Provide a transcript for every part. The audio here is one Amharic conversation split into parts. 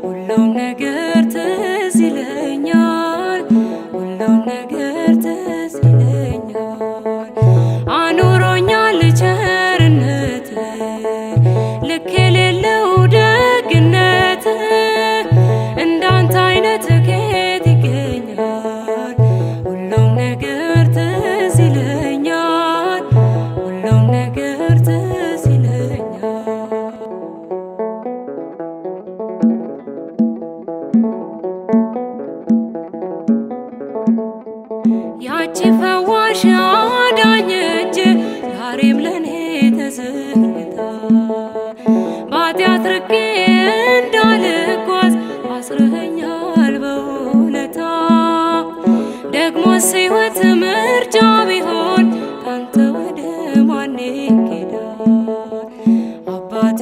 ሁሉም ነገር ትዝ ይለኛል፣ ሁሉም ነገር ትዝ ይለኛል። አኑሮኛል ቸርነት ልክ የሌለው ደግነት እንዳንተ አይነት ከየት ይገኛል? ሁሉም ነገር ትዝ ይለኛል፣ ሁሉም ነገር ትዝ ይለኛል። ያቺ ፈዋሽ አዳኝ እጅ ዛሬም ለኔ ተዘርግታ በኃጢአት ርቄ እንዳልጓዝ አስረኸኛል በውለታ። ደግሞስ ሕይወት ምርጫ ቢሆን ካንተ ወደ ማን ይኬዳል? አባቴ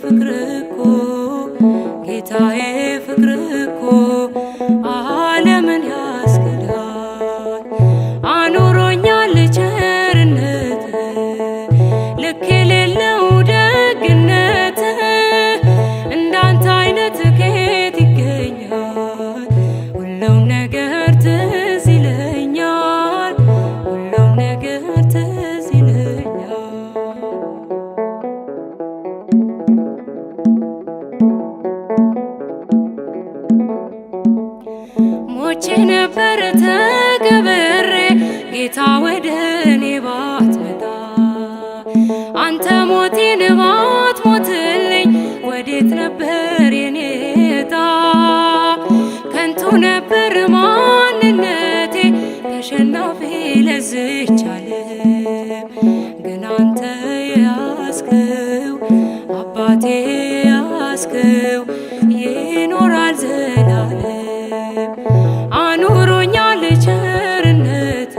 ፍቅር እኮ ጌታዬ ፍቅር እኮ ዓለምን ያስክዳል። አኑሮኛል ቸርነት ልክ የሌለው ደግነት እንዳንተ አይነት ከየት ይገኛል? ሁሉም ነገር ትዝ ይለኛል፣ ሁሉም ነገር ትዝ ይለኛል። ሞቼ ነበር ተቀብሬ ጌታ ወደ እኔ ባትመጣ፣ አንተ ሞቴን ባትሞትልኝ ወዴት ነበር የኔ ዕጣ? ከንቱ ነበር ማንነቴ ተሸናፊ ለዝች ዓለም፣ ግን አንተ ያስከው አባቴ ያስከው ይኖራል ዘላለም። አኑሮኛል ቸርነት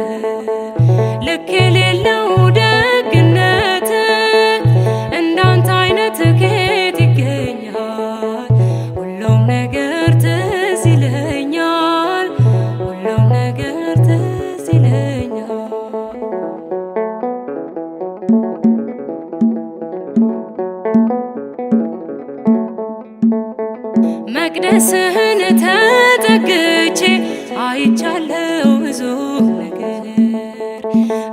ልክ የሌለው ደግነት እንዳንተ አይነት ከየት ይገኛል? ሁሉም ነገር ትዝ ይለኛል፣ ሁሉም ነገር ትዝ ይለኛል። መቅደስህን ተጠግቼ አይቻለው ብዙ ነገር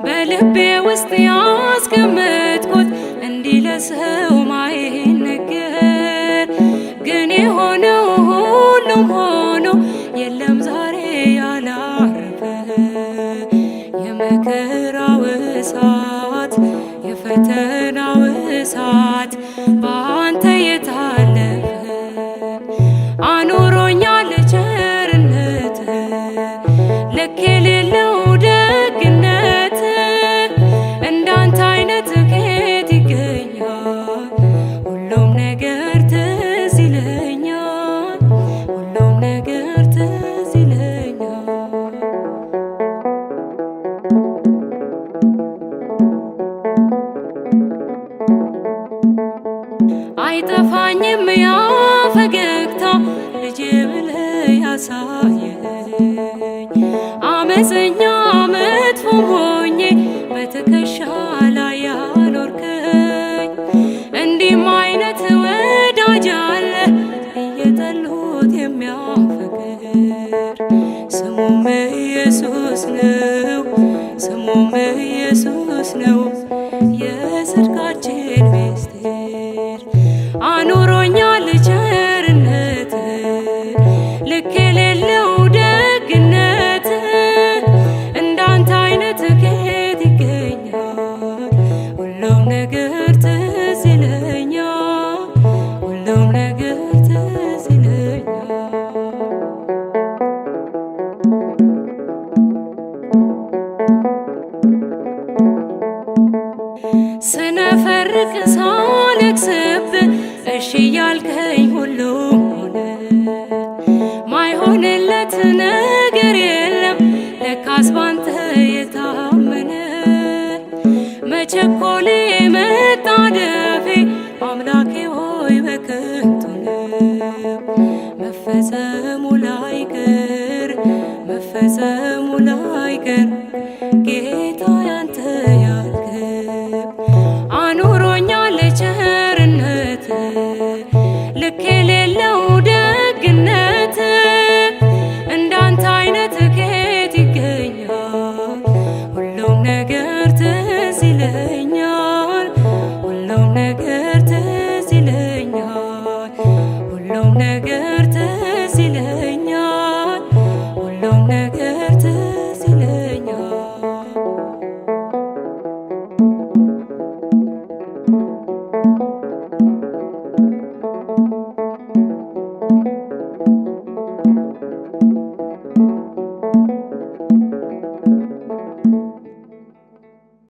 በልቤ ውስጥ ያስቀመጥኩት እንዲህ ለሰው ማይነገር። ግን የሆነው ሁሉም ሆኖ የለም ዛሬ ያላረፈ የመከራው እሳት የፈተናው እሳት በአንተ የታለፈ። አኑሮኛል ቸርነት ልክ የሌለው ደግነት እንዳንተ አይነት ከየት ይገኛል? ሁሉም ነገር ትዝ ይለኛል፣ ሁሉም ነገር ትዝ ይለኛል። አይጠፋኝም ያ ፈገግታ ልጄ ብለህ ያሳየኸኝ፣ አመፀኛ መጥፎም ሆኜ በትከሻ ላይ ያኖርከኝ። እንዲህም አይነት ወዳጅ አለ እየጠሉት የሚያፈቅር፣ ስሙም ኢየሱስ ነው፣ ስሙም ኢየሱስ ነው የጽድቃችን ምስጢር። አኑሮኛል ቸርነት ልክ የሌለው ደግነት እንዳንተ አይነት ከየት ይገኛል? ሁሉም ነገር ትዝ ይለኛል፣ ሁሉም ነገር ትዝ ይለኛል። ስነፈርቅ ሳለቅስብህ እሺ ያልከኝ ሁሉም ሆነ። ማይሆንለት ነገር የለም ለካስ ባንተ የታመነ። መቸኮሌ መጣደፌ አምላኬ ሆይ በከንቱ ነው። መፈጸሙ ላይቀር መፈጸሙ ላይቀር ጌታ ያንተ ያልከው አኑሮኛል ቸርነት ልክ የሌለው ነገር ትዝ ይለኛል